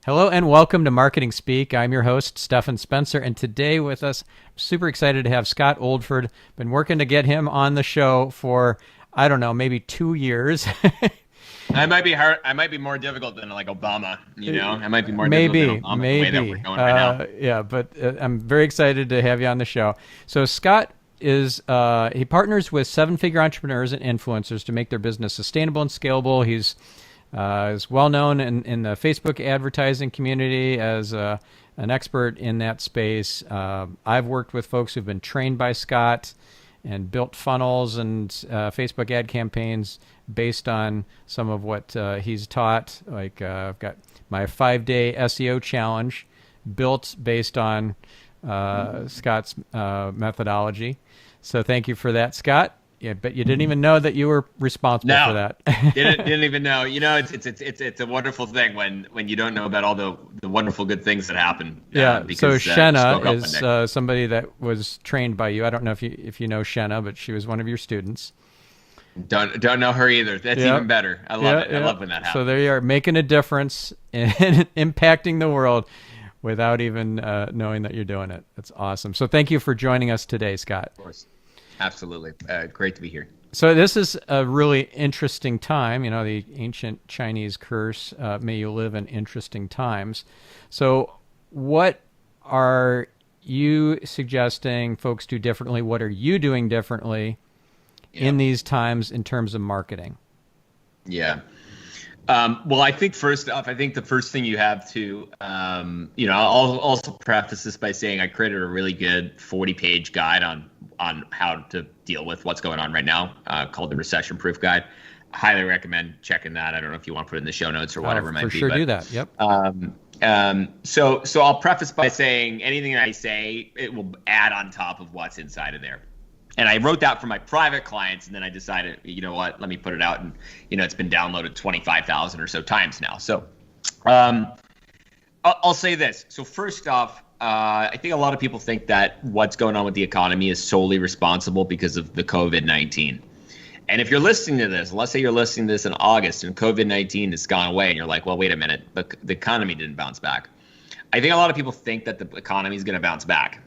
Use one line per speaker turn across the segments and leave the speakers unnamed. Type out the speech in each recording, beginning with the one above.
Hello and welcome to Marketing Speak. I'm your host, Stefan Spencer, and today with us, I'm super excited to have Scott Oldford. Been working to get him on the show for, I don't know, maybe 2 years.
I might be hard. I might be more difficult than like Obama. I might be more difficult than
Maybe,
Obama the way that we're
maybe.
going right now.
Yeah, but I'm very excited to have you on the show. So Scott he partners with seven-figure entrepreneurs and influencers to make their business sustainable and scalable. He's is well known in the Facebook advertising community as an expert in that space. I've worked with folks who've been trained by Scott and built funnels and Facebook ad campaigns based on some of what he's taught. Like I've got my 5-day SEO challenge built based on Scott's methodology. So thank you for that, Scott. Yeah, but you didn't even know that you were responsible for that.
didn't even know. It's a wonderful thing when you don't know about all the wonderful good things that happen.
Yeah. So Shenna is somebody that was trained by you. I don't know if you know Shenna, but she was one of your students.
Don't know her either. That's even better. I love it. I love when that happens.
So there you are, making a difference and impacting the world without even knowing that you're doing it. That's awesome. So thank you for joining us today, Scott.
Of course. Absolutely. Great to be here.
So this is a really interesting time. You know, the ancient Chinese curse, may you live in interesting times. So what are you suggesting folks do differently? What are you doing differently in these times in terms of marketing?
Yeah. Well, I think first off, the first thing you have to, I'll also preface this by saying I created a really good 40-page guide on how to deal with what's going on right now, called the Recession Proof Guide. I highly recommend checking that. I don't know if you want to put it in the show notes or whatever it might be.
For sure, do that. Yep.
So I'll preface by saying anything I say, it will add on top of what's inside of there. And I wrote that for my private clients, and then I decided, you know what, let me put it out. And, it's been downloaded 25,000 or so times now. So I'll say this. So first off, I think a lot of people think that what's going on with the economy is solely responsible because of the COVID-19. And if you're listening to this, let's say you're listening to this in August and COVID-19 has gone away, and you're like, well, wait a minute, the economy didn't bounce back. I think a lot of people think that the economy is going to bounce back.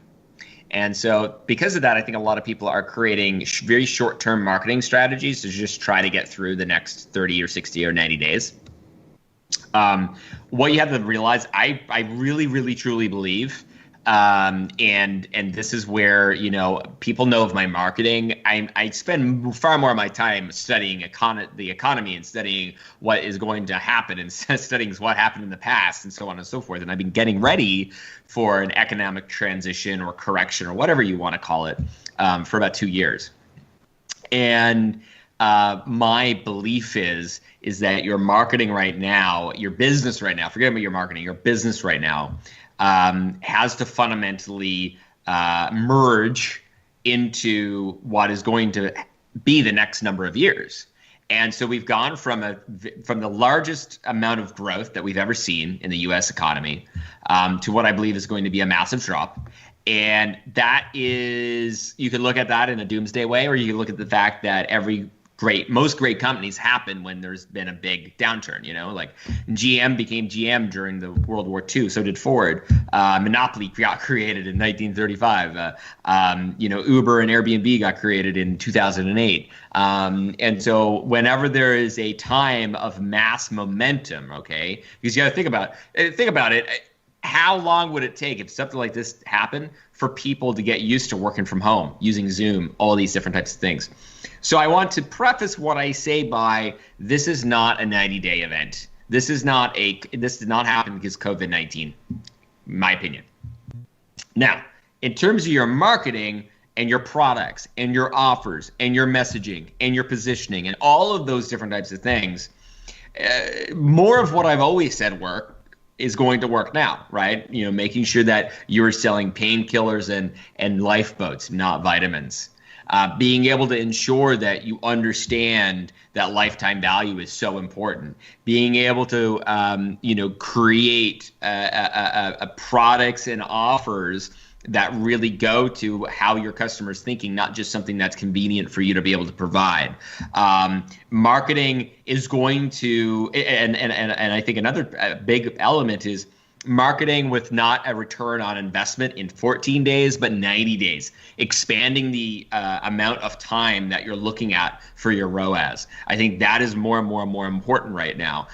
And so because of that, I think a lot of people are creating very short-term marketing strategies to just try to get through the next 30 or 60 or 90 days. What you have to realize, I really, really, truly believe, and this is where, people know of my marketing. I spend far more of my time studying the economy and studying what is going to happen and studying what happened in the past and so on and so forth. And I've been getting ready for an economic transition or correction or whatever you want to call it for about 2 years. And my belief is that your marketing right now, your business right now, forget about your marketing, your business right now has to fundamentally merge into what is going to be the next number of years. And so we've gone from the largest amount of growth that we've ever seen in the U.S. economy to what I believe is going to be a massive drop. And that is, you can look at that in a doomsday way, or you can look at the fact that most great companies happen when there's been a big downturn. Like GM became GM during the World War II. So did Ford. Monopoly got created in 1935. Uber and Airbnb got created in 2008. And so whenever there is a time of mass momentum, okay, because you got to think about it. How long would it take if something like this happened for people to get used to working from home, using Zoom, all these different types of things? So I want to preface what I say by, this is not a 90-day event. This did not happen because COVID-19, my opinion. Now, in terms of your marketing and your products and your offers and your messaging and your positioning and all of those different types of things, more of what I've always said is going to work now, right? Making sure that you're selling painkillers and lifeboats, not vitamins. Being able to ensure that you understand that lifetime value is so important. Being able to, create products and offers that really go to how your customer's thinking, not just something that's convenient for you to be able to provide. Marketing is going to, and I think another big element is marketing with not a return on investment in 14 days, but 90 days, expanding the amount of time that you're looking at for your ROAS. I think that is more and more and more important right now.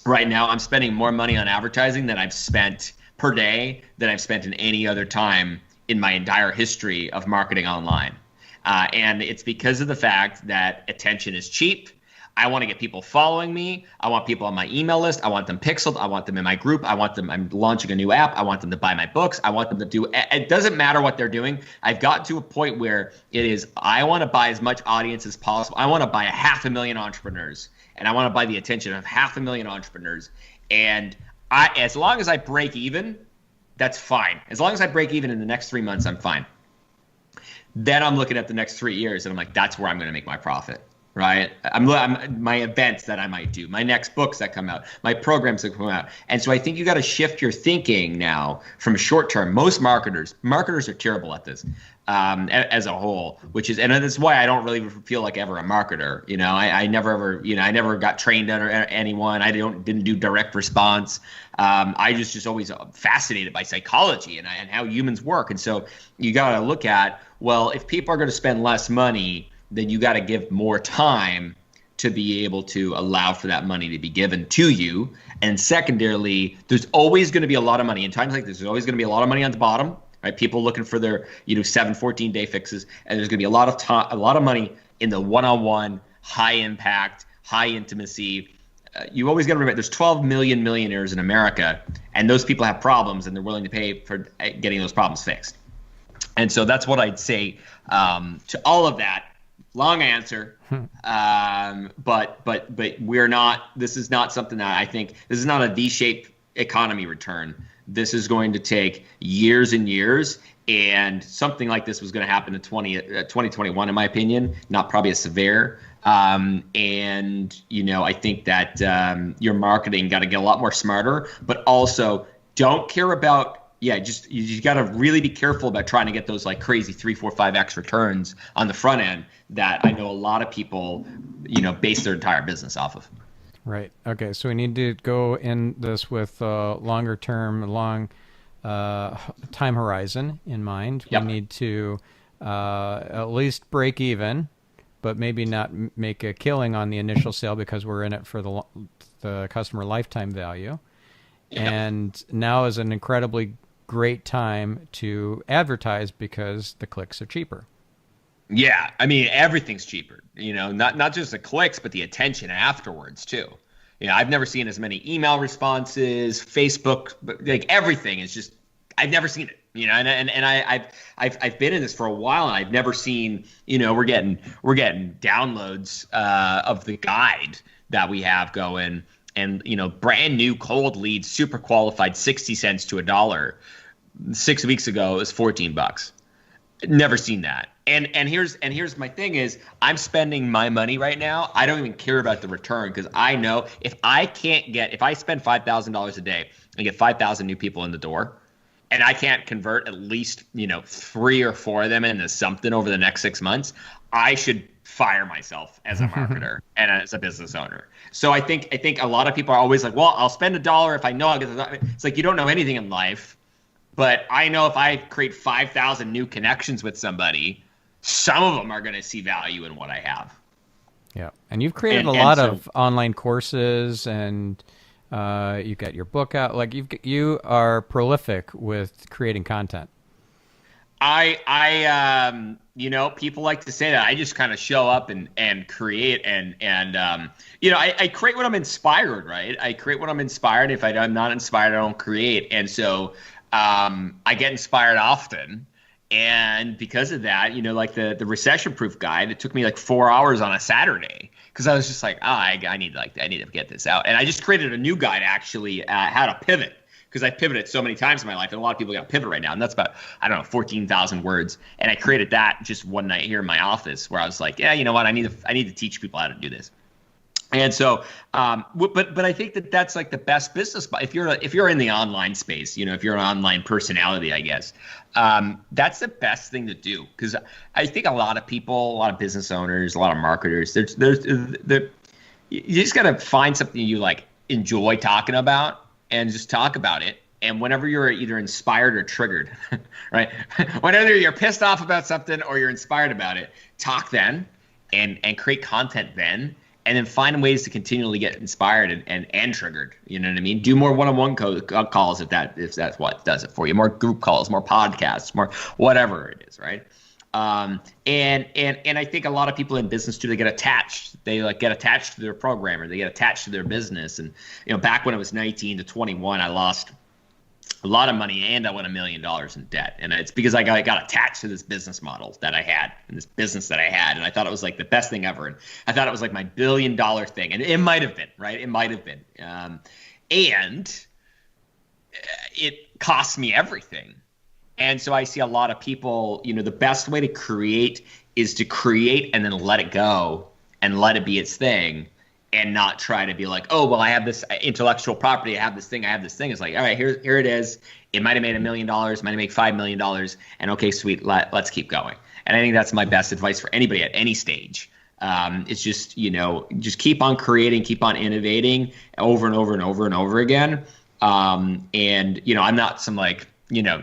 Right now, I'm spending more money on advertising than I've spent per day than I've spent in any other time in my entire history of marketing online. And it's because of the fact that attention is cheap. I want to get people following me. I want people on my email list. I want them pixeled. I want them in my group. I'm launching a new app. I want them to buy my books. I want them to do, it doesn't matter what they're doing. I've got to a point where it is, I want to buy as much audience as possible. I want to buy 500,000 entrepreneurs, and I want to buy the attention of 500,000 entrepreneurs. And as long as I break even, that's fine. As long as I break even in the next 3 months, I'm fine. Then I'm looking at the next 3 years, and I'm like, that's where I'm going to make my profit. Right? I'm my events that I might do, my next books that come out, my programs that come out. And so I think you got to shift your thinking now from short term. Most marketers are terrible at this as a whole, and that's why I don't really feel like ever a marketer. I never ever, I never got trained under anyone. I didn't do direct response. I just always fascinated by psychology and how humans work. And so you got to look at, well, if people are going to spend less money, then you got to give more time to be able to allow for that money to be given to you. And secondarily, there's always going to be a lot of money in times like this. There's always going to be a lot of money on the bottom, right? People looking for their 7, 14-day fixes, and there's going to be a lot of money in the one-on-one, high impact, high intimacy. You always got to remember there's 12 million millionaires in America, and those people have problems, and they're willing to pay for getting those problems fixed. And so that's what I'd say to all of that. Long answer, but we're not. This is not something that I think. This is not a V-shaped economy return. This is going to take years and years, and something like this was going to happen in 2021, in my opinion. Not probably as severe. And I think that your marketing got to get a lot more smarter, but also don't care about. Yeah, you got to really be careful about trying to get those like crazy 3, 4, 5x returns on the front end that I know a lot of people, base their entire business off of.
Right. Okay. So we need to go in this with longer term, long time horizon in mind.
Yep.
We need to at least break even, but maybe not make a killing on the initial sale because we're in it for the customer lifetime value. Yep. And now is an incredibly great time to advertise because the clicks are cheaper.
Yeah, I mean everything's cheaper. Not just the clicks, but the attention afterwards too. I've never seen as many email responses, Facebook, like everything is just. I've never seen it. I've been in this for a while, and I've never seen. We're getting downloads of the guide that we have going. And brand new cold leads, super qualified, 60 cents to $1. 6 weeks ago, it was $14. Never seen that. And here's my thing is, I'm spending my money right now. I don't even care about the return because I know if I spend $5,000 a day and get 5,000 new people in the door, and I can't convert at least 3 or 4 of them into something over the next 6 months, I should fire myself as a marketer and as a business owner. So I think a lot of people are always like, well, I'll spend $1 if I know I'll get the. It's like you don't know anything in life, but I know if I create 5,000 new connections with somebody, some of them are going to see value in what I have.
Yeah, and you've created a lot of online courses, and you've got your book out. Like you are prolific with creating content.
People like to say that I just kind of show up and create and I create when I'm inspired, right? I create when I'm inspired. If I'm not inspired, I don't create. And so I get inspired often. And because of that, like the recession proof guide, it took me like 4 hours on a Saturday because I was just like, I need to get this out. And I just created a new guide actually, how to pivot. Because I pivoted so many times in my life, and a lot of people got to pivot right now, and that's about 14,000 words. And I created that just one night here in my office, where I was like, yeah, you know what, I need to teach people how to do this. And so, but I think that that's like the best business. If you're in the online space, if you're an online personality, I guess, that's the best thing to do. Because I think a lot of people, a lot of business owners, a lot of marketers, you just got to find something you like enjoy talking about and just talk about it. And whenever you're either inspired or triggered, right? Whenever you're pissed off about something or you're inspired about it, talk then and create content then, and then find ways to continually get inspired and triggered. You know what I mean? Do more one-on-one calls if that's what does it for you. More group calls, more podcasts, more whatever it is, right? And I think a lot of people in business too, they get attached. They like get attached to their program, or they get attached to their business. And back when I was 19 to 21, I lost a lot of money and I went $1 million in debt. And it's because I got attached to this business model that I had and this business that I had. And I thought it was like the best thing ever. And I thought it was like my $1 billion thing. And it might have been, right? It might have been. And it cost me everything. And so I see a lot of people, the best way to create is to create and then let it go and let it be its thing. And not try to be like, oh, well, I have this intellectual property. I have this thing. It's like, all right, here it is. It might have made $1 million, might have made $5 million. And okay, sweet, let's keep going. And I think that's my best advice for anybody at any stage. It's just, just keep on creating, keep on innovating over and over and over and over again. And, I'm not some like,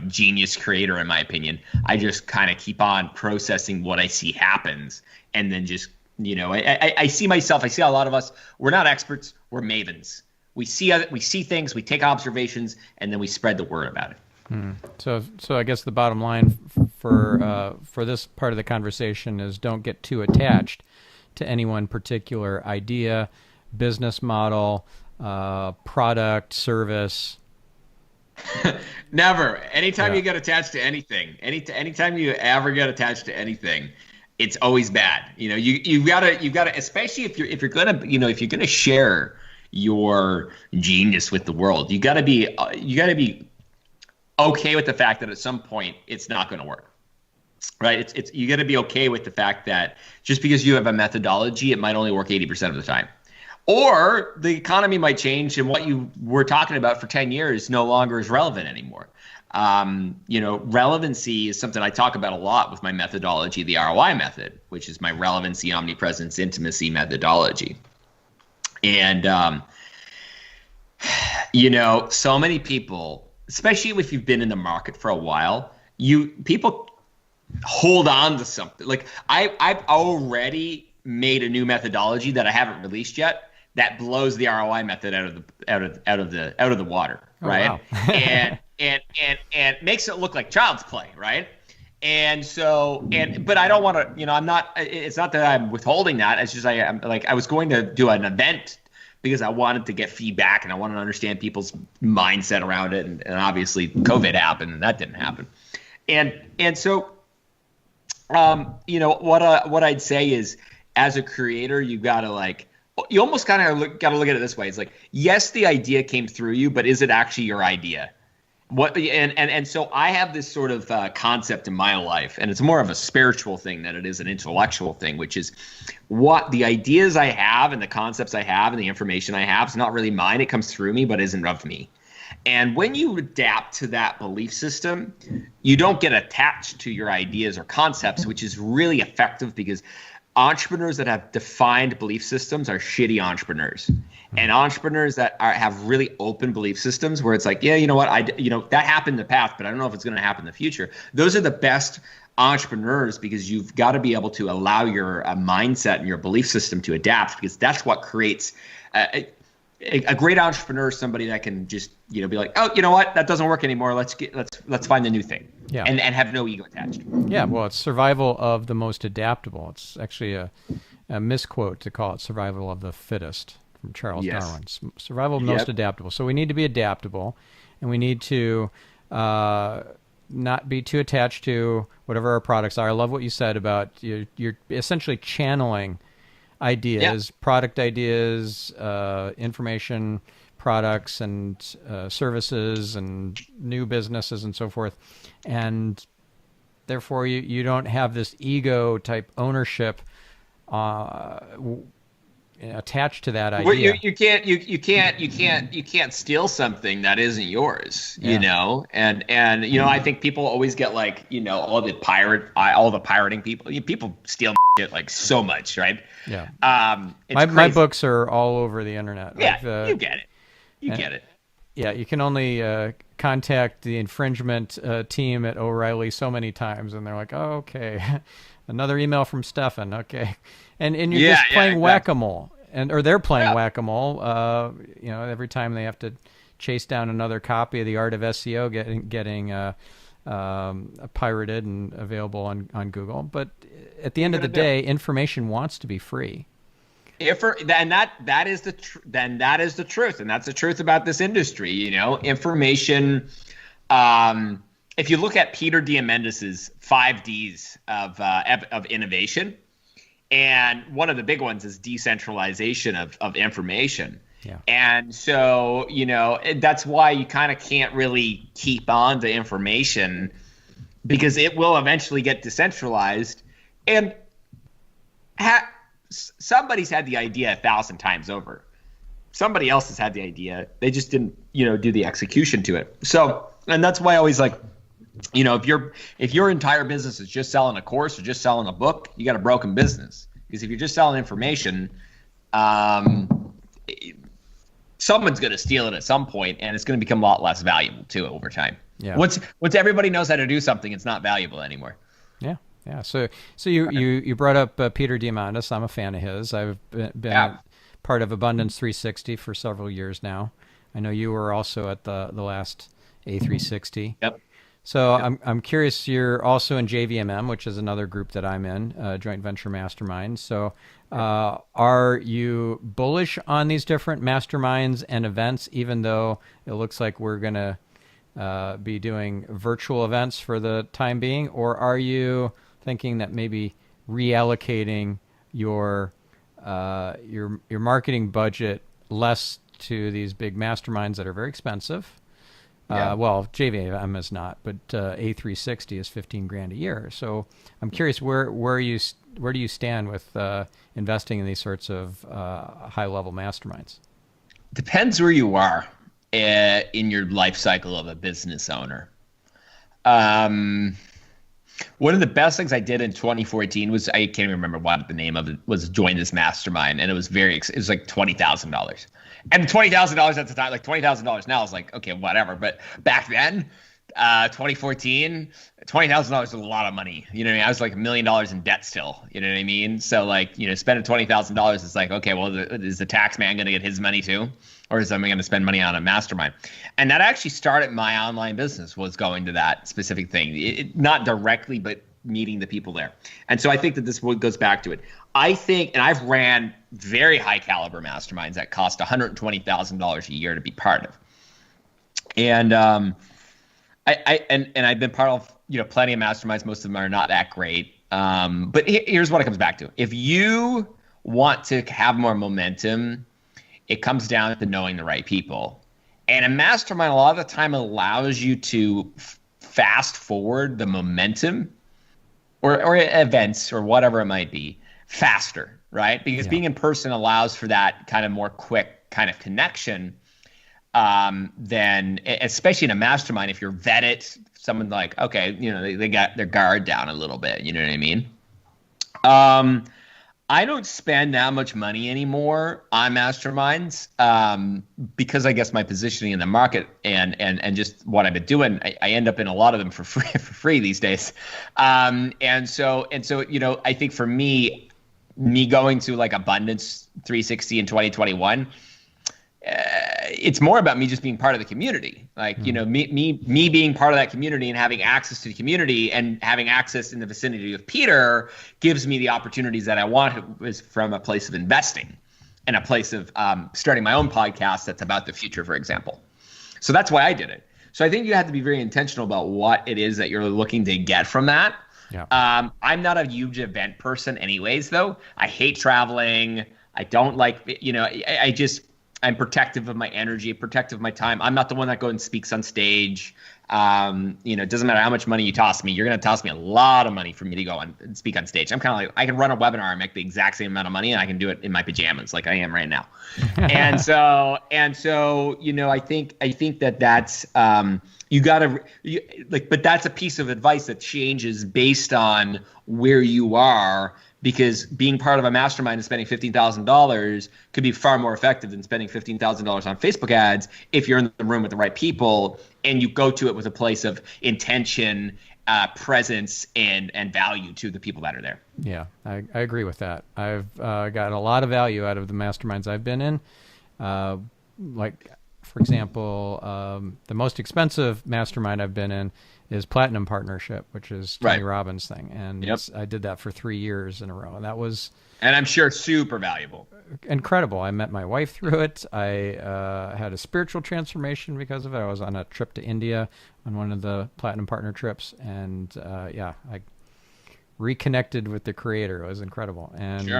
genius creator in my opinion. I just kind of keep on processing what I see happens and then just I see myself. I see a lot of us. We're not experts. We're mavens. We see things. We take observations, and then we spread the word about it.
So I guess the bottom line for this part of the conversation is don't get too attached to any one particular idea, business model, product, service.
Never. Anytime you get attached to anything, anytime you ever get attached to anything, it's always bad. You've got to, especially if you're gonna share your genius with the world, you got to be okay with the fact that at some point it's not going to work, right? It's you got to be okay with the fact that just because you have a methodology, it might only work 80% of the time, or the economy might change and what you were talking about for 10 years no longer is relevant anymore. Relevancy is something I talk about a lot with my methodology, the ROI method, which is my relevancy, omnipresence, intimacy methodology. And, so many people, especially if you've been in the market for a while, people hold on to something. Like I've already made a new methodology that I haven't released yet that blows the ROI method out of the water. Right. Oh, wow. and makes it look like child's play, right? And so, but I don't want to, I'm not. It's not that I'm withholding that. It's just I was going to do an event because I wanted to get feedback and I wanted to understand people's mindset around it. And obviously, COVID happened and that didn't happen. And so, what I'd say is, as a creator, you gotta you almost kind of got to look at it this way. It's like, yes, the idea came through you, but is it actually your idea? And so I have this sort of concept in my life, and it's more of a spiritual thing than it is an intellectual thing, which is what the ideas I have and the concepts I have and the information I have is not really mine. It comes through me, but isn't of me. And when you adapt to that belief system, you don't get attached to your ideas or concepts, which is really effective because entrepreneurs that have defined belief systems are shitty entrepreneurs. And entrepreneurs that have really open belief systems where it's like, yeah, you know what, that happened in the past, but I don't know if it's going to happen in the future. Those are the best entrepreneurs because you've got to be able to allow your mindset and your belief system to adapt, because that's what creates a great entrepreneur, somebody that can just, be like, oh, you know what, that doesn't work anymore. Let's find a new thing. Yeah. And have no ego attached.
Yeah. Well, it's survival of the most adaptable. It's actually a misquote to call it survival of the fittest from Charles Darwin. Survival of the most adaptable. So we need to be adaptable, and we need to not be too attached to whatever our products are. I love what you said about you're essentially channeling ideas, product ideas, information, products and services and new businesses and so forth. And therefore you don't have this ego type ownership attached to that
Well,
idea.
you can't steal something that isn't yours,
Yeah.
and I think people always get like, all the pirating people. People steal shit like so much, right?
Yeah.
It's
My
crazy.
books are all over the internet.
Yeah, you get it. You get it.
Yeah, you can only contact the infringement team at O'Reilly so many times, and they're like, "Oh, okay, another email from Stefan." Okay, and you're
Yeah,
just
yeah,
playing
exactly.
whack-a-mole, or they're playing
Yeah.
whack-a-mole. Every time they have to chase down another copy of The Art of SEO, getting pirated and available on Google. But at the end of the day, information wants to be free.
That is the truth, and that's the truth about this industry. Information. If you look at Peter Diamandis's 5 Ds of innovation, and one of the big ones is decentralization of information.
Yeah.
And so, that's why you kind of can't really keep on to information, because it will eventually get decentralized. And somebody's had the idea 1,000 times over. Somebody else has had the idea. They just didn't, do the execution to it. So, and that's why I always like, if your entire business is just selling a course or just selling a book, you got a broken business. Because if you're just selling information, someone's going to steal it at some point, and it's going to become a lot less valuable too over time.
Yeah.
Once everybody knows how to do something, it's not valuable anymore.
Yeah. Yeah. So you brought up Peter Diamandis. I'm a fan of his. I've been part of Abundance 360 for several years now. I know you were also at the last A360.
Yep.
So I'm curious. You're also in JVMM, which is another group that I'm in, Joint Venture Mastermind. So are you bullish on these different masterminds and events, even though it looks like we're going to be doing virtual events for the time being, or are you thinking that maybe reallocating your marketing budget less to these big masterminds that are very expensive?
Yeah.
Well, JVM is not, but A360 is $15,000 a year. So I'm curious, where do you stand with investing in these sorts of high level masterminds?
Depends where you are in your life cycle of a business owner. One of the best things I did in 2014 was, I can't even remember what the name of it was, join this mastermind, and it was it was like $20,000. And $20,000 at the time, like $20,000 now is like, okay, whatever. But back then, 2014, $20,000 was a lot of money. You know what I mean? I was like $1 million in debt still. You know what I mean? So like, spending $20,000 is like, okay, well, is the tax man going to get his money too? Or is I going to spend money on a mastermind? And that actually started my online business, was going to that specific thing. Not directly, but meeting the people there. And so I think that this goes back to it. I think, and I've ran very high caliber masterminds that cost $120,000 a year to be part of. And I've been part of plenty of masterminds. Most of them are not that great. But here's what it comes back to. If you want to have more momentum, it comes down to knowing the right people. And a mastermind a lot of the time allows you to fast forward the momentum or events or whatever it might be faster, right? Because being in person allows for that kind of more quick kind of connection. Then, especially in a mastermind, if you're vetted, someone like, okay, they got their guard down a little bit, you know what I mean? I don't spend that much money anymore on masterminds, because I guess my positioning in the market and just what I've been doing, I end up in a lot of them for free these days. And so, I think for me going to like Abundance 360 in 2021, it's more about me just being part of the community. Like, me being part of that community and having access to the community and having access in the vicinity of Peter gives me the opportunities that I want, is from a place of investing and a place of starting my own podcast that's about the future, for example. So that's why I did it. So I think you have to be very intentional about what it is that you're looking to get from that.
Yeah.
I'm not a huge event person anyways, though. I hate traveling. I don't like, I'm protective of my energy, protective of my time. I'm not the one that goes and speaks on stage. It doesn't matter how much money you toss me. You're going to toss me a lot of money for me to go and speak on stage. I'm kind of like, I can run a webinar and make the exact same amount of money, and I can do it in my pajamas like I am right now. and so, I think that's, you got to but that's a piece of advice that changes based on where you are, because being part of a mastermind and spending $15,000 could be far more effective than spending $15,000 on Facebook ads if you're in the room with the right people and you go to it with a place of intention, presence, and value to the people that are there.
Yeah, I agree with that. I've got a lot of value out of the masterminds I've been in. For example, the most expensive mastermind I've been in is Platinum Partnership, which is Tony Robbins' thing. And I did that for 3 years in a row. And that was...
And I'm sure super valuable.
Incredible. I met my wife through it. I had a spiritual transformation because of it. I was on a trip to India on one of the Platinum Partner trips. And I reconnected with the creator. It was incredible. And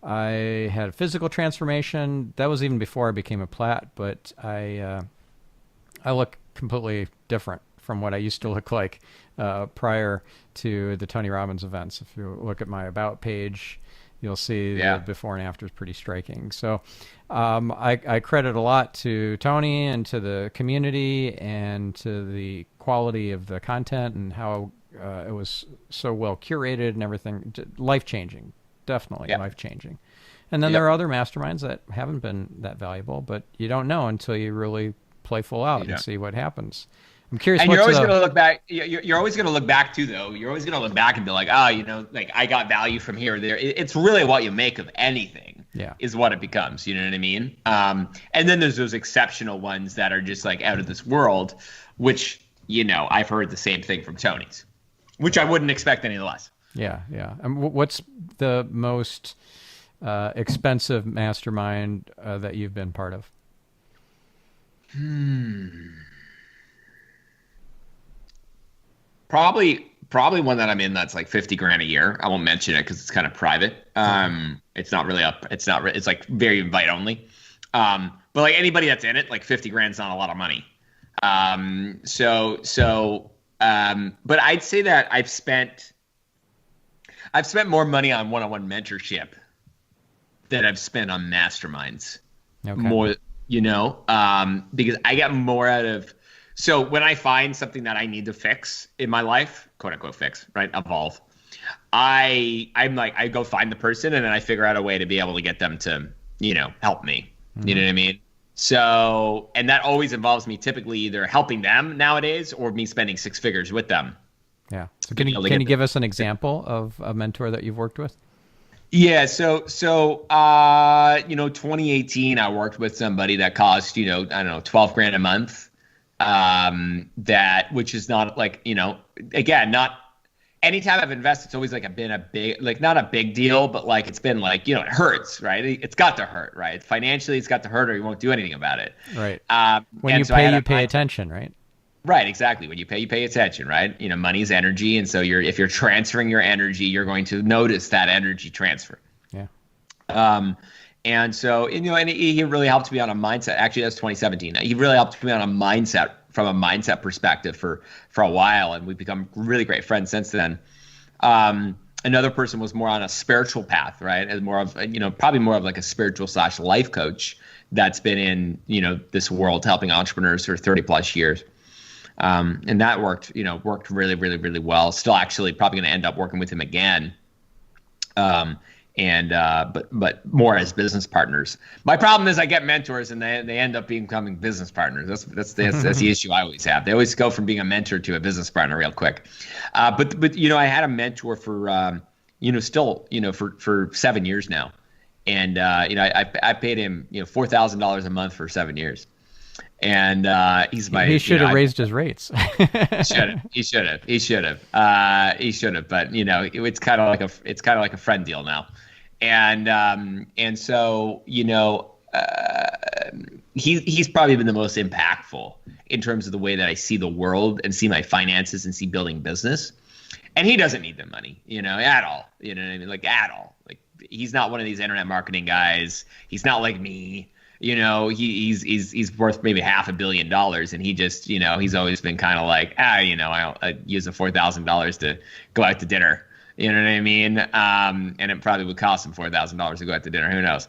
I had a physical transformation. That was even before I became a Plat, but I look completely different from what I used to look like prior to the Tony Robbins events. If you look at my About page, you'll see the before and after is pretty striking. So I credit a lot to Tony and to the community and to the quality of the content and how it was so well curated and everything. Life-changing. Definitely life-changing. And then there are other masterminds that haven't been that valuable, but you don't know until you really play full out and see what happens. I'm curious.
And you're always going to look back. You're always going to look back too, though. You're always going to look back and be like, I got value from here or there. It's really what you make of anything is what it becomes. You know what I mean? And then there's those exceptional ones that are just like out of this world, which, I've heard the same thing from Tony's, which I wouldn't expect any less.
Yeah. What's the most expensive mastermind that you've been part of?
Probably one that I'm in that's like 50 grand a year. I won't mention it because it's kind of private. It's not really it's like very invite only. But like anybody that's in it, like 50 grand is not a lot of money. But I'd say that I've spent more money on one-on-one mentorship than I've spent on masterminds. Okay. More, because I get more out of. So when I find something that I need to fix in my life, quote unquote fix, right, evolve, I'm like, I go find the person and then I figure out a way to be able to get them to, help me. Mm-hmm. You know what I mean? So, and that always involves me typically either helping them nowadays or me spending 6 figures with them.
Yeah. So can you give us an example of a mentor that you've worked with?
Yeah. So 2018, I worked with somebody that cost, 12 grand a month. Which is not like, again, not anytime I've invested, it's always like been a big, like not a big deal, but like, it's been like, it hurts, right? It's got to hurt, right? Financially, it's got to hurt or you won't do anything about it.
Right. When you pay attention, right?
Right, exactly. When you pay attention, right? Money's energy, and so if you're transferring your energy, you're going to notice that energy transfer.
Yeah.
And so, and he really helped me on a mindset. Actually, that's 2017. He really helped me on a mindset from a mindset perspective for a while, and we've become really great friends since then. Another person was more on a spiritual path, right? As more of, probably more of like a spiritual / life coach that's been in, this world helping entrepreneurs for 30 plus years. And that worked really, really, really well. Still actually probably going to end up working with him again. But more as business partners. My problem is I get mentors and they end up becoming business partners. That's the issue I always have. They always go from being a mentor to a business partner real quick. But I had a mentor for for 7 years now, and I paid him $4,000 a month for 7 years. And he
should have raised his rates.
He should have. But it's kind of like a friend deal now. And so he's probably been the most impactful in terms of the way that I see the world and see my finances and see building business. And he doesn't need the money, at all. You know what I mean? Like at all. Like he's not one of these internet marketing guys. He's not like me. He's worth maybe $500 million, and he just, he's always been kind of like, I use the $4,000 to go out to dinner. You know what I mean? And it probably would cost him $4,000 to go out to dinner. Who knows?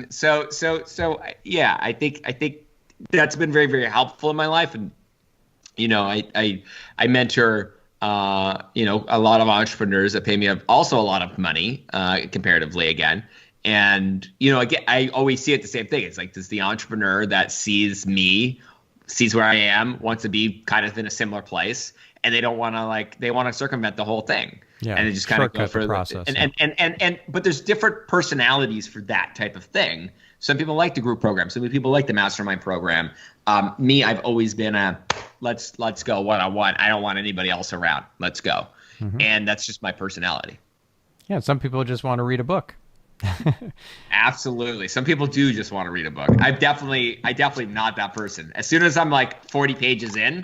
So yeah, I think that's been very, very helpful in my life. And, I mentor, a lot of entrepreneurs that pay me also a lot of money, comparatively again. And, again, I always see it the same thing. It's like, does the entrepreneur that sees where I am, wants to be kind of in a similar place, and they don't want to they want to circumvent the whole thing.
Yeah,
and they just kind of go for
the process.
But there's different personalities for that type of thing. Some people like the group program. Some people like the mastermind program. Me, I've always been let's go one-on-one. I don't want anybody else around. Let's go. Mm-hmm. And that's just my personality.
Yeah, some people just want to read a book.
Absolutely. Some people do just want to read a book. I definitely not that person. As soon as I'm 40 pages in,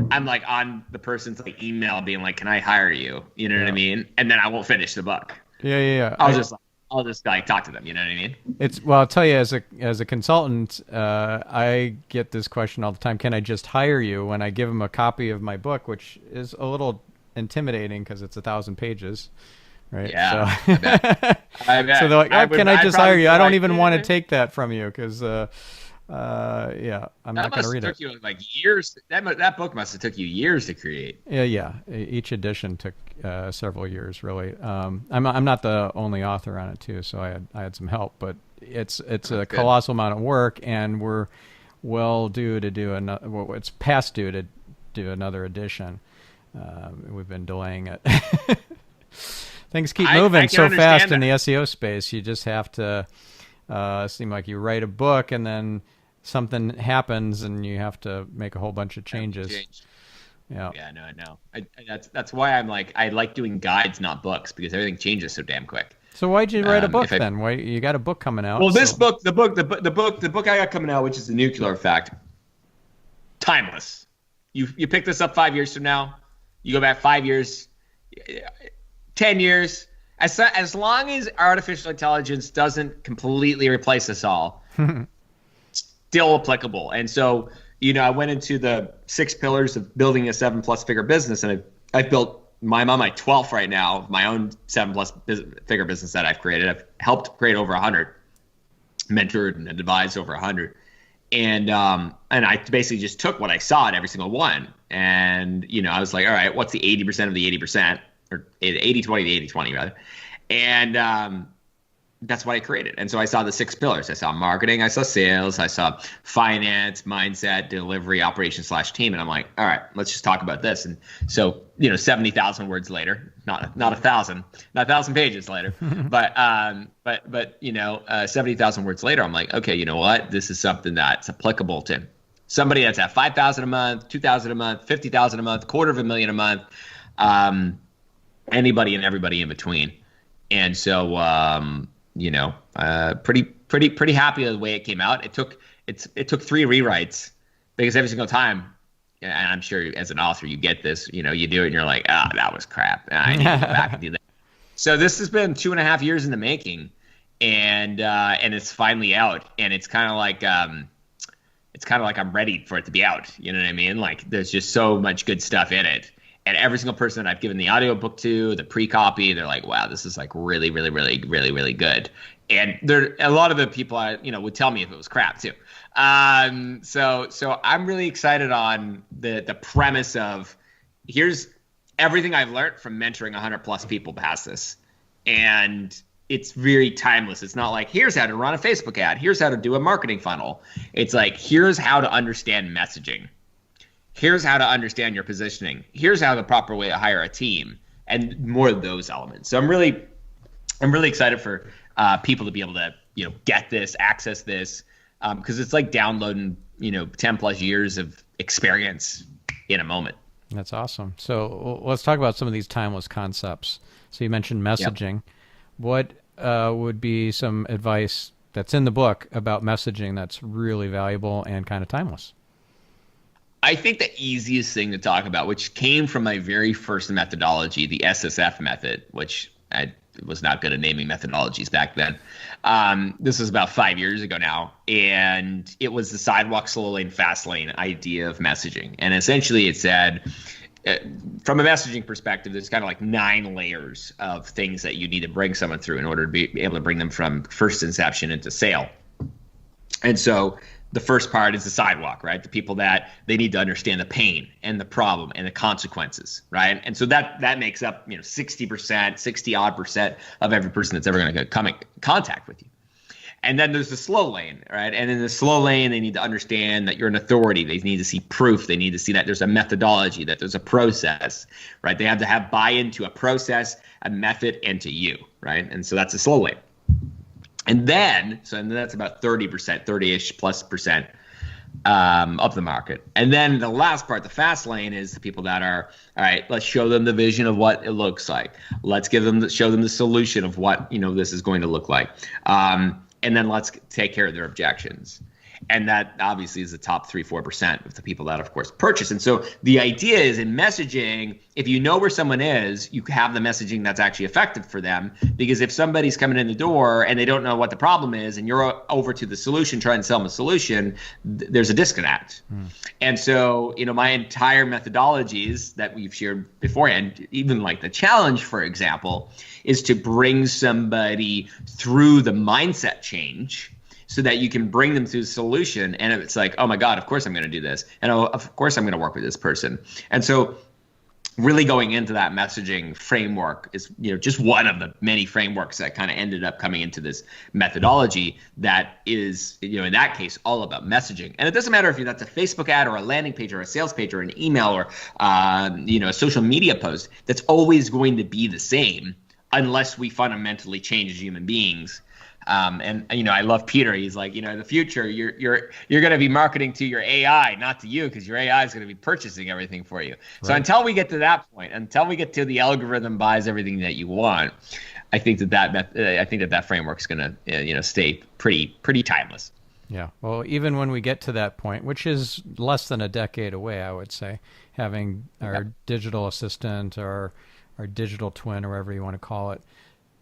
I'm on the person's email being like, can I hire you? You know what I mean? And then I won't finish the book.
Yeah.
I'll just talk to them. You know what I mean?
I'll tell you, as a consultant, I get this question all the time. Can I just hire you? When I give them a copy of my book, which is a little intimidating because it's 1,000 pages. Right.
Yeah.
So,
I bet.
So they're like, can I just hire you? I don't even want to take that from you because, I'm not going to read it.
That must have took you years. That book must have took you years to create.
Yeah. Each edition took several years, really. I'm not the only author on it too, so I had some help, but it's a colossal amount of work, and we're well due to do another. Well, it's past due to do another edition. We've been delaying it. Things keep moving so fast in the SEO space. You just have to seem like you write a book and then something happens and you have to make a whole bunch of changes. Yeah.
Yeah, no, I know. That's why I like doing guides, not books, because everything changes so damn quick.
So why'd you write a book then? Why you got a book coming out?
Well, the book I got coming out, which is the Nuclear Effect, timeless. You pick this up 5 years from now, you go back 5 years. 10 years, as long as artificial intelligence doesn't completely replace us all, still applicable. And so, I went into the 6 pillars of building a 7+ figure business, and I've built I'm on my 12th right now, my own 7+ figure business that I've created. I've helped create over 100, mentored and advised over 100. And I basically just took what I saw in every single one. And, I was like, all right, what's the 80% of the 80%? Or 80-20 to 80-20 rather. And that's what I created. And so I saw the 6 pillars. I saw marketing, I saw sales, I saw finance, mindset, delivery, operations / team. And I'm like, all right, let's just talk about this. And so, 70,000 words later, not 1,000 pages later, but 70,000 words later, I'm like, okay, you know what? This is something that's applicable to somebody that's at 5,000 a month, 2,000 a month, 50,000 a month, $250,000 a month. Anybody and everybody in between. And so, pretty happy with the way it came out. It took 3 rewrites, because every single time, and I'm sure as an author, you get this, you do it and you're like, that was crap. I need to go back and do that. So this has been 2.5 years in the making, and it's finally out. And it's kind of like I'm ready for it to be out. You know what I mean? Like, there's just so much good stuff in it. And every single person that I've given the audiobook to, the pre-copy, they're like, wow, this is really, really, really, really, really good. And a lot of the people would tell me if it was crap too. So I'm really excited on the premise of, here's everything I've learned from mentoring 100+ people past this. And it's very timeless. It's not like, here's how to run a Facebook ad. Here's how to do a marketing funnel. It's like, here's how to understand messaging. Here's how to understand your positioning. Here's how the proper way to hire a team, and more of those elements. So I'm really excited for people to be able to, get this, access this, because it's like downloading, 10+ years of experience in a moment.
That's awesome. So let's talk about some of these timeless concepts. So you mentioned messaging. Yep. What would be some advice that's in the book about messaging that's really valuable and kind of timeless?
I think the easiest thing to talk about, which came from my very first methodology, the SSF method, which was not good at naming methodologies back then. This was about 5 years ago now, and it was the sidewalk, slow lane, fast lane idea of messaging. And essentially, it said, from a messaging perspective, there's kind of like 9 layers of things that you need to bring someone through in order to be able to bring them from first inception into sale. And so the first part is the sidewalk, right? The people that they need to understand the pain and the problem and the consequences, right? And so that makes up 60%, 60 odd percent of every person that's ever going to come in contact with you. And then there's the slow lane, right? And in the slow lane, they need to understand that you're an authority. They need to see proof. They need to see that there's a methodology, that there's a process, right? They have to have buy-in to a process, a method, and to you, right? And so that's the slow lane. And then that's about 30%, 30-ish plus percent of the market. And then the last part, the fast lane, is the people that are, all right, let's show them the vision of what it looks like. Let's show them the solution of what, this is going to look like. And then let's take care of their objections. And that obviously is the top 3-4% of the people that, of course, purchase. And so the idea is, in messaging, if you know where someone is, you have the messaging that's actually effective for them. Because if somebody's coming in the door and they don't know what the problem is, and you're over to the solution, trying to sell them a solution, there's a disconnect. And so, my entire methodologies that we've shared beforehand, even like the challenge, for example, is to bring somebody through the mindset change, so that you can bring them to a solution. And it's like, oh my God, of course I'm going to do this. And of course I'm going to work with this person. And so really going into that messaging framework is, just one of the many frameworks that kind of ended up coming into this methodology that is, in that case, all about messaging. And it doesn't matter if that's a Facebook ad or a landing page or a sales page or an email or, a social media post. That's always going to be the same unless we fundamentally change as human beings. And I love Peter. He's like, in the future, you're going to be marketing to your AI, not to you, because your AI is going to be purchasing everything for you. Right. So until we get to that point, until we get to the algorithm buys everything that you want, I think that framework is going to stay pretty timeless.
Yeah. Well, even when we get to that point, which is less than a decade away, I would say, having our digital assistant or our digital twin, or whatever you want to call it,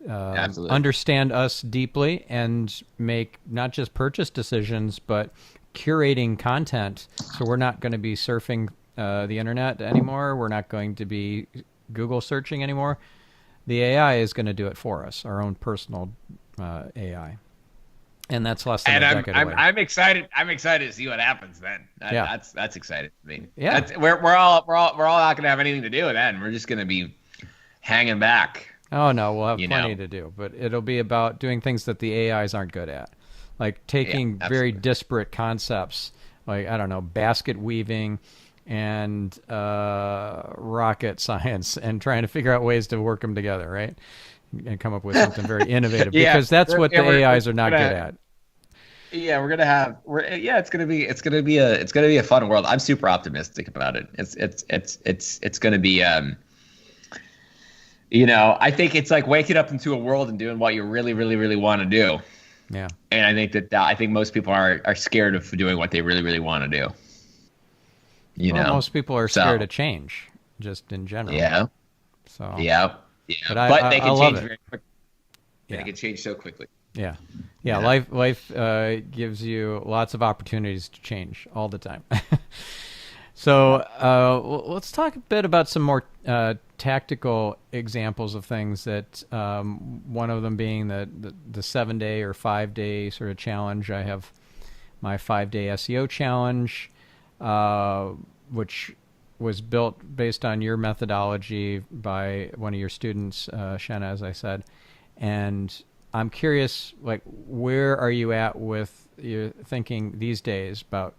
understand us deeply and make not just purchase decisions, but curating content. So we're not going to be surfing the internet anymore. We're not going to be Google searching anymore. The AI is going to do it for us, our own personal AI. And that's less than a decade away.
I'm excited. I'm excited to see what happens then. That's exciting. I mean,
yeah,
we're all not going to have anything to do with that, and we're just going to be hanging back.
Oh, no, we'll have plenty to do, but it'll be about doing things that the AIs aren't good at, like taking very disparate concepts, like, I don't know, basket weaving and rocket science, and trying to figure out ways to work them together, right? And come up with something very innovative, because that's what the AIs are not good at.
Yeah, it's gonna be a fun world. I'm super optimistic about it. It's gonna be I think it's like waking up into a world and doing what you really, really, really want to do.
Yeah.
And I think most people are scared of doing what they really, really want to do.
Most people are scared of change, just in general.
Yeah.
So.
Yeah. But they can change very quickly. Yeah. They can change so quickly.
Yeah. Life gives you lots of opportunities to change all the time. So let's talk a bit about some more tactical examples of things that, one of them being the 7-day or 5-day sort of challenge. I have my 5-day SEO challenge, which was built based on your methodology by one of your students, Shanna, as I said. And I'm curious, like, where are you at with your thinking these days about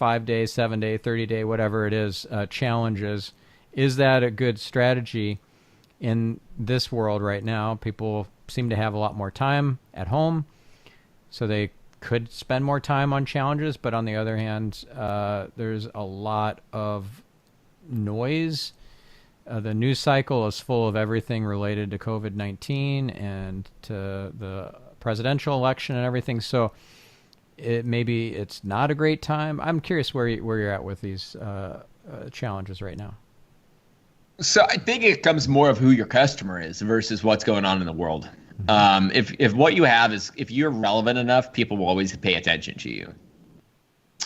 5-day, 7-day, 30-day, whatever it is, challenges? Is that a good strategy in this world right now? People seem to have a lot more time at home, so they could spend more time on challenges. But on the other hand, there's a lot of noise. The news cycle is full of everything related to COVID-19 and to the presidential election and everything. So maybe it's not a great time. I'm curious where you're at with these challenges right now.
So I think it comes more of who your customer is versus what's going on in the world. If what you have is, if you're relevant enough, people will always pay attention to you.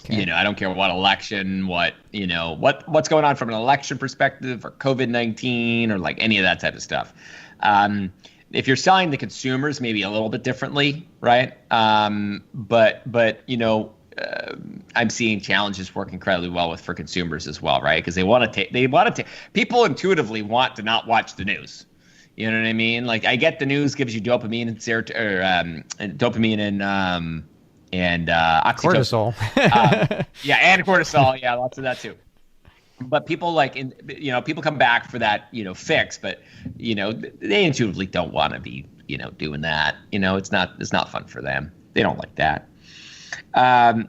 Okay.
I don't care what election, what's going on from an election perspective, or COVID-19, or like any of that type of stuff. If you're selling to consumers, maybe a little bit differently, right? But I'm seeing challenges work incredibly well for consumers as well, right? Because people intuitively want to not watch the news. You know what I mean? Like, I get the news gives you dopamine and oxytocin.
Cortisol.
Yeah, and cortisol. Yeah, lots of that too. But people people come back for that, fix, but they intuitively don't want to be, doing that. It's not fun for them. They don't like that.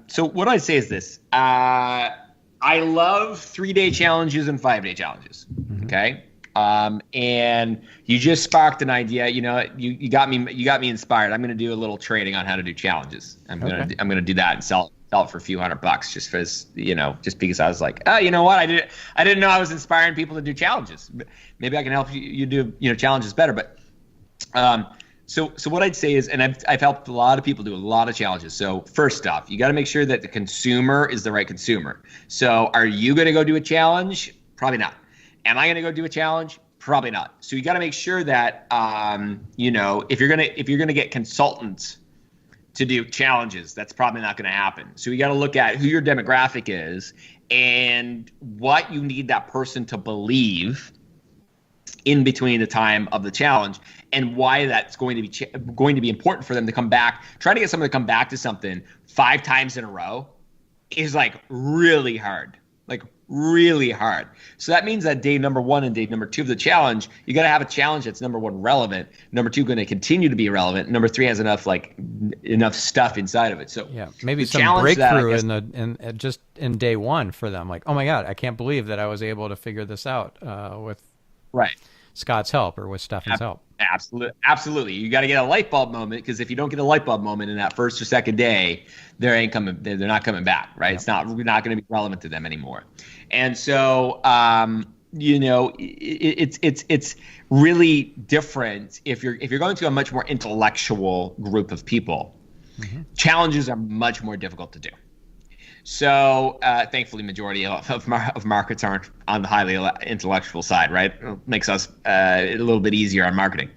So what I'd say is this: I love 3-day challenges and 5-day challenges.
Mm-hmm.
Okay. And you just sparked an idea. You got me inspired. I'm going to do a little training on how to do challenges. I'm going to do that and sell it for a few $100 just because I was like, oh, you know what? I didn't know I was inspiring people to do challenges. Maybe I can help you do, challenges better. But, so what I'd say is, and I've helped a lot of people do a lot of challenges. So first off, you got to make sure that the consumer is the right consumer. So are you going to go do a challenge? Probably not. Am I going to go do a challenge? Probably not. So you got to make sure that, if you're going to get consultants to do challenges, that's probably not going to happen. So you got to look at who your demographic is and what you need that person to believe in between the time of the challenge, and why that's going to be important for them to come back. Trying to get someone to come back to something 5 times in a row is like really hard. Really hard. So that means that day number 1 and day number 2 of the challenge, you got to have a challenge that's number 1 relevant, number 2 going to continue to be relevant, number 3 has enough stuff inside of it. So
yeah, maybe some breakthrough in day 1 for them. Like, oh my God, I can't believe that I was able to figure this out with Scott's help or with Stefan's help.
Absolutely. You got to get a light bulb moment, because if you don't get a light bulb moment in that first or second day, they're not coming back, right? Yep. It's not going to be relevant to them anymore. And so, it's really different if you're going to a much more intellectual group of people. Mm-hmm. Challenges are much more difficult to do. So thankfully, majority of markets aren't on the highly intellectual side, right? It makes us a little bit easier on marketing.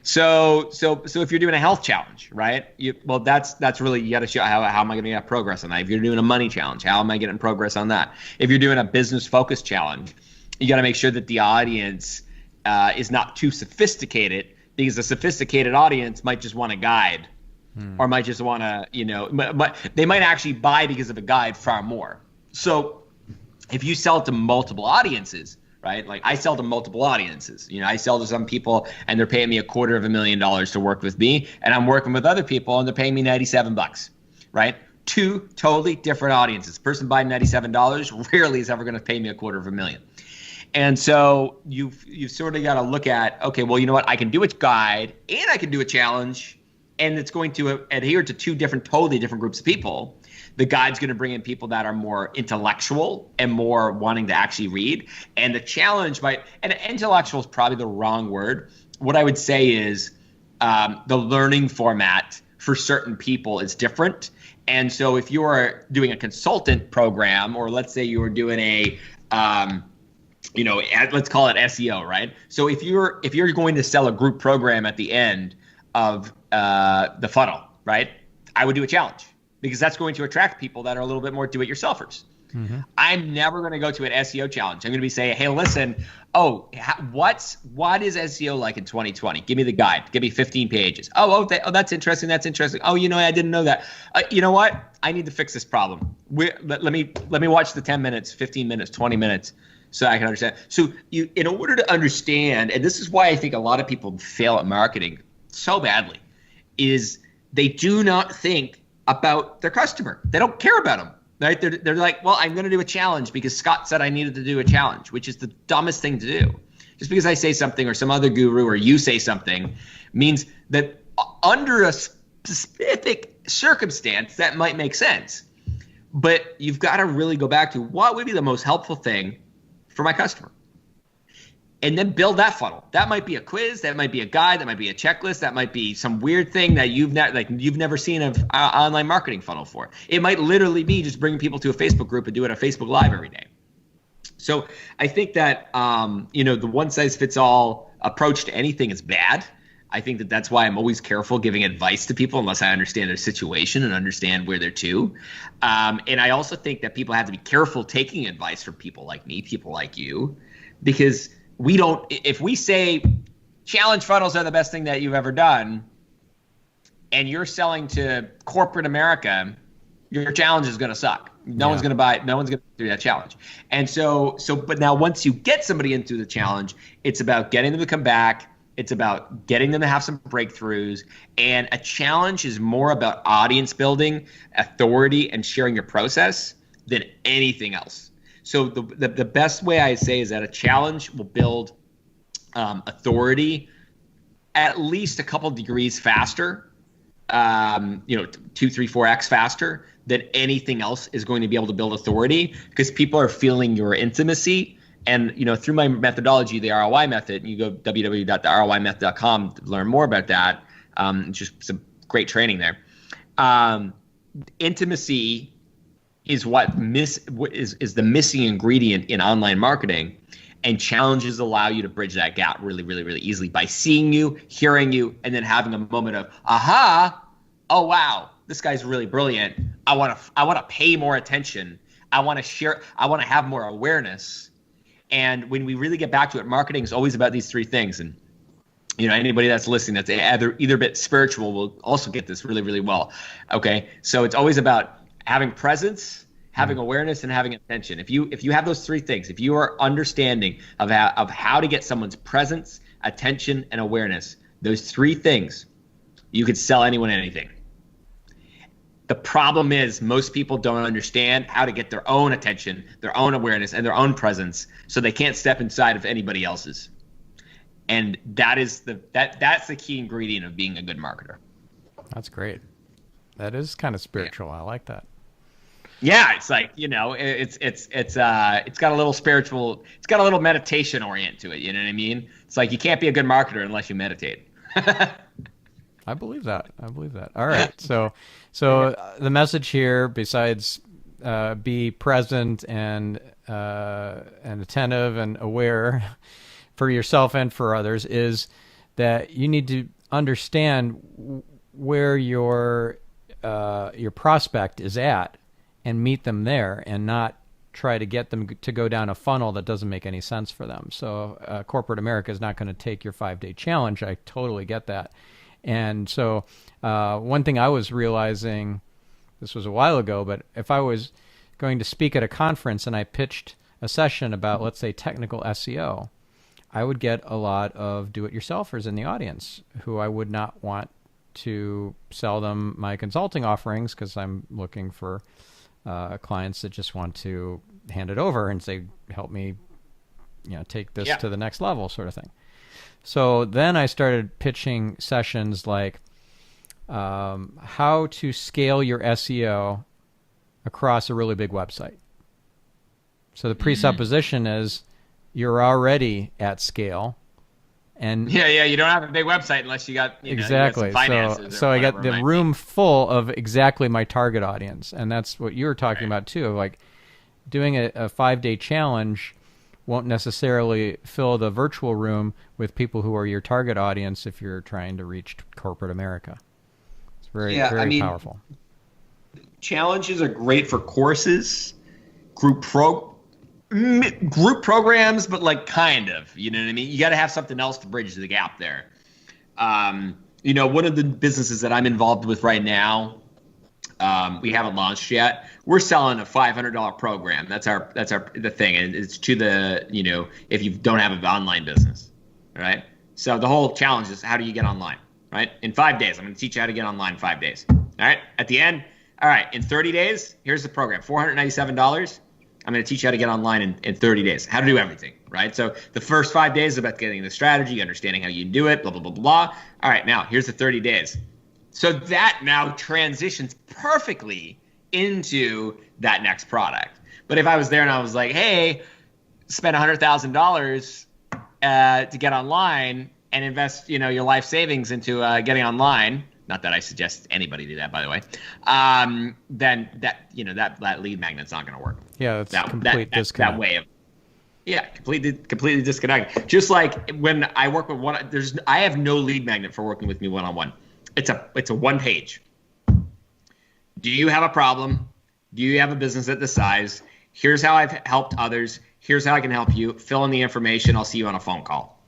So if you're doing a health challenge, right? That's really, you got to show how am I going to get progress on that. If you're doing a money challenge, how am I getting progress on that? If you're doing a business focus challenge, you got to make sure that the audience is not too sophisticated, because a sophisticated audience might just want a guide. Or might just want to, but they might actually buy because of a guide far more. So if you sell to multiple audiences, right? Like, I sell to multiple audiences. I sell to some people and they're paying me $250,000 to work with me, and I'm working with other people and they're paying me $97, right? 2 totally different audiences. Person buying $97 rarely is ever going to pay me $250,000. And so you've sort of got to look at, okay, well, you know what? I can do a guide and I can do a challenge. And it's going to adhere to 2 totally different groups of people. The guide's going to bring in people that are more intellectual and more wanting to actually read. And the challenge and intellectual is probably the wrong word. What I would say is the learning format for certain people is different. And so if you're doing a consultant program, or let's say you were doing a let's call it SEO, right? So if you're going to sell a group program at the end of the funnel, right? I would do a challenge, because that's going to attract people that are a little bit more do-it-yourselfers. Mm-hmm. I'm never going to go to an SEO challenge. I'm going to be saying, hey, listen, what is SEO like in 2020? Give me the guide. Give me 15 pages. That's interesting. That's interesting. I didn't know that. You know what? I need to fix this problem. Let me watch the 10 minutes, 15 minutes, 20 minutes, so I can understand. So in order to understand, and this is why I think a lot of people fail at marketing so badly, is they do not think about their customer. They don't care about them, right? They're like, well, I'm going to do a challenge because Scott said I needed to do a challenge, which is the dumbest thing to do. Just because I say something, or some other guru, or you say something, means that under a specific circumstance that might make sense. But you've got to really go back to what would be the most helpful thing for my customer. and then build that funnel. That might be a quiz, that might be a guide, that might be a checklist, that might be some weird thing that you've never seen an online marketing funnel for. It might literally be just bringing people to a Facebook group and doing a Facebook Live every day. So I think that the one size fits all approach to anything is bad. I think that that's why I'm always careful giving advice to people unless I understand their situation and understand where they're to. And I also think that people have to be careful taking advice from people like me, people like you, because if we say challenge funnels are the best thing that you've ever done, and you're selling to corporate America, your challenge is going to suck. No one's going to buy it. No one's going to do that challenge. And but now once you get somebody into the challenge, it's about getting them to come back. It's about getting them to have some breakthroughs. And a challenge is more about audience building, authority, and sharing your process than anything else. So the best way I say is that a challenge will build authority at least a couple degrees faster, 2, 3, 4x faster than anything else is going to be able to build authority, because people are feeling your intimacy. And through my methodology, the ROI method, you go www.theroimethod.com to learn more about that. It's just some great training there. Intimacy is is the missing ingredient in online marketing, and challenges allow you to bridge that gap really, really, really easily by seeing you, hearing you, and then having a moment of aha, oh wow, this guy's really brilliant. I want to pay more attention. I want to share. I want to have more awareness. And when we really get back to it, marketing is always about these three things. And anybody that's listening that's either a bit spiritual will also get this really, really well. Okay, so it's always about having presence, having awareness, and having attention. If you have those three things, if you are understanding of how to get someone's presence, attention, and awareness, those three things, you could sell anyone anything. The problem is most people don't understand how to get their own attention, their own awareness, and their own presence, so they can't step inside of anybody else's. And that's the key ingredient of being a good marketer.
That's great. That is kind of spiritual. I like that.
Yeah, it's like, it's got a little spiritual, it's got a little meditation orient to it. You know what I mean? It's like you can't be a good marketer unless you meditate.
I believe that. All right. So the message here, besides be present and attentive and aware for yourself and for others, is that you need to understand where your prospect is at and meet them there, and not try to get them to go down a funnel that doesn't make any sense for them. So corporate America is not going to take your 5-day challenge. I totally get that. And so one thing I was realizing, this was a while ago, but if I was going to speak at a conference and I pitched a session about, let's say, technical SEO, I would get a lot of do-it-yourselfers in the audience who I would not want to sell them my consulting offerings, because I'm looking for clients that just want to hand it over and say, help me take this to the next level, sort of thing. So then I started pitching sessions like how to scale your SEO across a really big website. So the presupposition is you're already at scale. And
you don't have a big website unless you got
exactly.
You got some finances.
So I got the room full of exactly my target audience, and that's what you were talking about too. Like doing a 5-day challenge won't necessarily fill the virtual room with people who are your target audience if you're trying to reach corporate America. It's very powerful.
Challenges are great for courses, group programs, but like kind of, you know what I mean? You got to have something else to bridge the gap there. One of the businesses that I'm involved with right now, we haven't launched yet. We're selling a $500 program. That's the thing. And it's to the, if you don't have an online business, right? So the whole challenge is, how do you get online, right? In 5 days, I'm going to teach you how to get online in 5 days. All right. At the end, all right, in 30 days, here's the program, $497. I'm going to teach you how to get online in 30 days, how to do everything, right? So the first 5 days is about getting the strategy, understanding how you do it, blah, blah, blah, blah. All right, now here's the 30 days. So that now transitions perfectly into that next product. But if I was there and I was like, hey, spend $100,000 to get online and invest, your life savings into getting online. Not that I suggest anybody do that, by the way. Then that lead magnet's not going to work.
Yeah, that's complete disconnect.
That way of completely disconnected. Just like when I work with I have no lead magnet for working with me one-on-one. It's a one page. Do you have a problem? Do you have a business at this size? Here's how I've helped others. Here's how I can help you. Fill in the information. I'll see you on a phone call.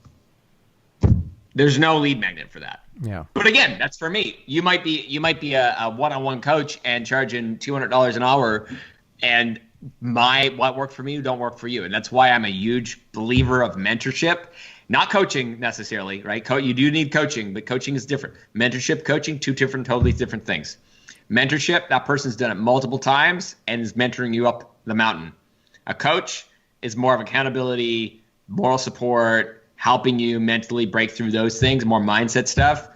There's no lead magnet for that.
Yeah.
But again, that's for me. You might be a one-on-one coach and charging $200 an hour, and what worked for me don't work for you. And that's why I'm a huge believer of mentorship, not coaching necessarily, right? You do need coaching, but coaching is different. Mentorship, coaching, totally different things. Mentorship, that person's done it multiple times and is mentoring you up the mountain. A coach is more of accountability, moral support, helping you mentally break through those things, more mindset stuff.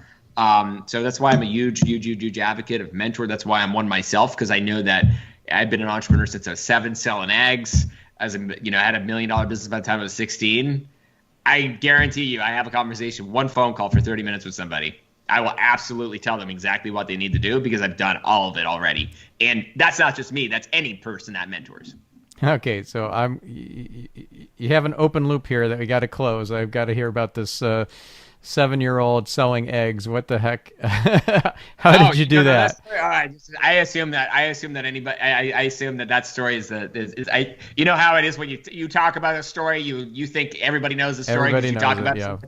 So that's why I'm a huge advocate of mentor. That's why I'm one myself, because I know that I've been an entrepreneur since I was 7, selling eggs. I had $1 million business by the time I was 16. I guarantee you, I have a conversation, one phone call for 30 minutes with somebody. I will absolutely tell them exactly what they need to do because I've done all of it already. And that's not just me. That's any person that mentors.
Okay, so you have an open loop here that we got to close. I've got to hear about this 7-year-old selling eggs. What the heck? How did you do that?
I assume that anybody. I assume that story is you know how it is when you talk about a story, you think everybody knows the story because you talk about it. Yeah.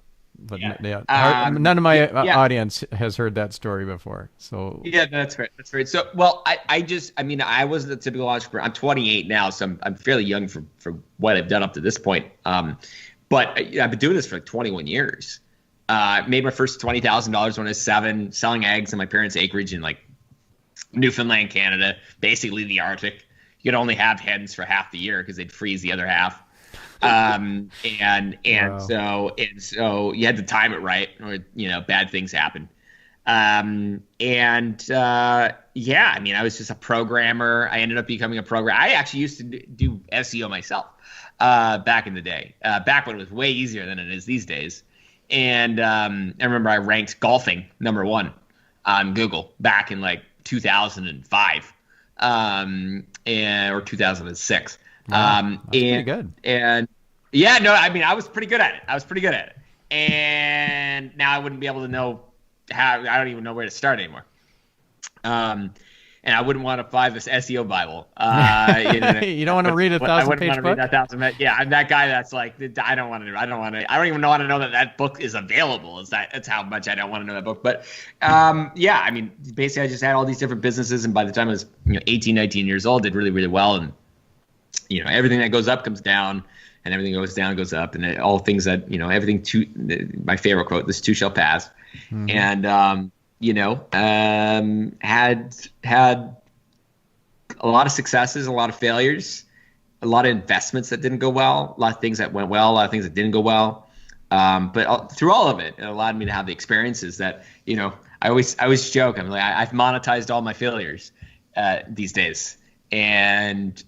But none of my audience has heard that story before. So
yeah, that's right. So, well, I wasn't a typical entrepreneur. I'm 28 now, so I'm fairly young for what I've done up to this point. But I've been doing this for like 21 years. Made my first $20,000 when I was 7, selling eggs on my parents' acreage in like Newfoundland, Canada, basically the Arctic. You could only have hens for half the year because they'd freeze the other half. Wow. So you had to time it right, or bad things happen. I was just a programmer. I ended up becoming a programmer. I actually used to do SEO myself back in the day, back when it was way easier than it is these days. And I remember I ranked golfing #1 on Google back in like 2005 or 2006.
Wow, that's pretty good.
And yeah, no, I was pretty good at it. And now I wouldn't be able to know how. I don't even know where to start anymore. And I wouldn't want to buy this SEO Bible.
You don't want to read a 1,000-page book? I wouldn't want to read that 1,000. Yeah, I'm that guy that's like, I don't even want to know that book is available. That's how much I don't want to know that book. But basically I just had all these different businesses, and by the time I was 18, 19 years old, did really, really well. And everything that goes up comes down, and everything goes down goes up, and all things that my favorite quote: "This too shall pass." Mm-hmm. And had a lot of successes, a lot of failures, a lot of investments that didn't go well, a lot of things that went well, a lot of things that didn't go well. But through all of it, it allowed me to have the experiences that I always joke. I'm like, I've monetized all my failures these days, and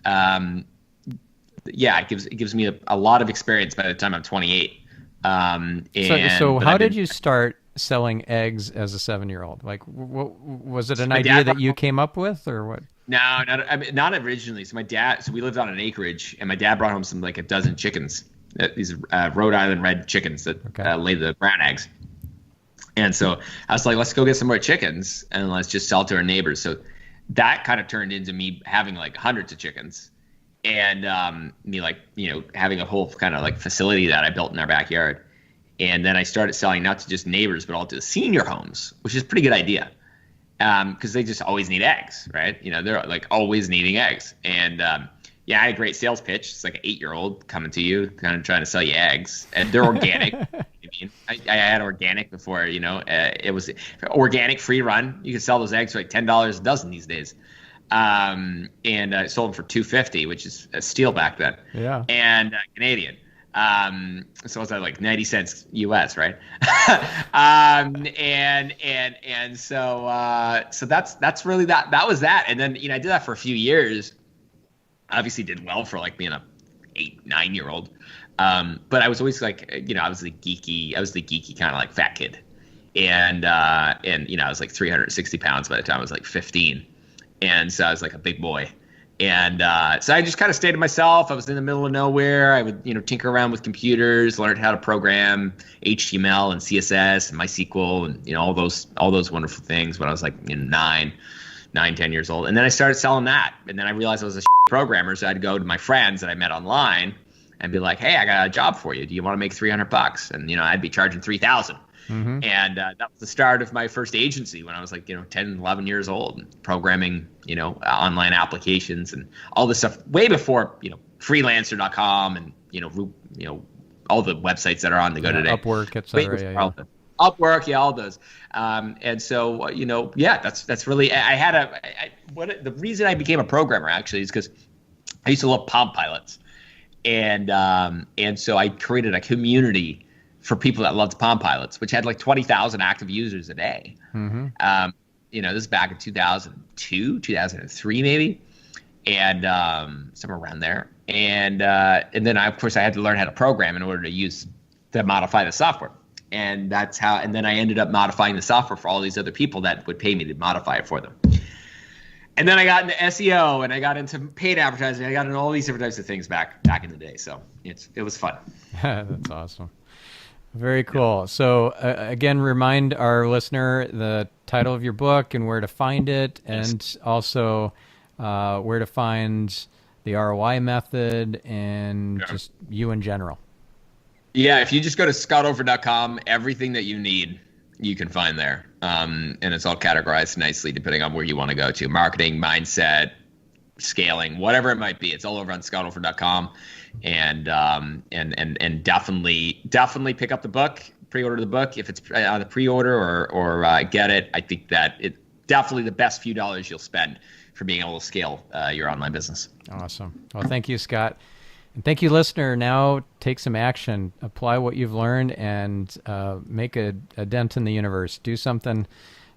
it gives me a lot of experience by the time I'm 28. So how did you start selling eggs as a 7-year-old? Like, was it an idea that you came up with, or what?
No, not originally. So we lived on an acreage, and my dad brought home a dozen chickens. These Rhode Island red chickens that lay the brown eggs. And so I was like, let's go get some more chickens and let's just sell to our neighbors. So that kind of turned into me having like hundreds of chickens, and me having a whole kind of like facility that I built in our backyard. And then I started selling not to just neighbors, but all to senior homes, which is a pretty good idea, because they just always need eggs, right? They're like always needing eggs. And I had a great sales pitch. It's like an 8-year-old coming to you, kind of trying to sell you eggs, and they're organic. I had organic before. It was organic, free run. You could sell those eggs for like $10 a dozen these days. And I sold them for $2.50, which is a steal back then. Yeah. And Canadian. So it's like 90 cents US, right? So that's really that was that. And then, I did that for a few years. Obviously did well for like being a 8, 9 year old. But I was always like, I was the geeky kind of like fat kid. And I was like 360 pounds by the time I was like 15. And so I was like a big boy. And so I just kind of stayed to myself. I was in the middle of nowhere. I would, tinker around with computers, learned how to program HTML and CSS and MySQL and, all those wonderful things when I was like 10 years old. And then I started selling that. And then I realized I was a programmer. So I'd go to my friends that I met online and be like, hey, I got a job for you. Do you want to make $300? And, I'd be charging 3,000. Mm-hmm. And that was the start of my first agency when I was like, 10, 11 years old, programming, online applications and all this stuff way before, freelancer.com and, all the websites that are on the go today.
Upwork, et cetera.
Upwork, all those. And so, that's really, the reason I became a programmer actually is because I used to love Palm Pilots. And so I created a community for people that loved Palm Pilots, which had like 20,000 active users a day. Mm-hmm. This is back in 2002, 2003 maybe, and somewhere around there. And then of course I had to learn how to program in order to modify the software. And that's how. And then I ended up modifying the software for all these other people that would pay me to modify it for them. And then I got into SEO and I got into paid advertising. I got into all these different types of things back in the day. So it was fun.
That's awesome. Very cool. Yeah. So again, remind our listener the title of your book and where to find it, and also where to find the ROI method and just you in general.
Yeah, if you just go to scottoldford.com, everything that you need, you can find there. And it's all categorized nicely depending on where you want to go to. Marketing, mindset, scaling, whatever it might be. It's all over on scottoldford.com. And definitely pick up the book, pre-order the book if it's on the pre-order or get it. I think that it's definitely the best few dollars you'll spend for being able to scale your online business.
Awesome. Well, thank you, Scott. And thank you, listener. Now take some action, apply what you've learned, and make a dent in the universe. Do something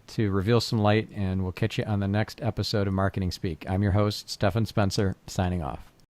to reveal some light, and we'll catch you on the next episode of Marketing Speak. I'm your host, Stefan Spencer, signing off.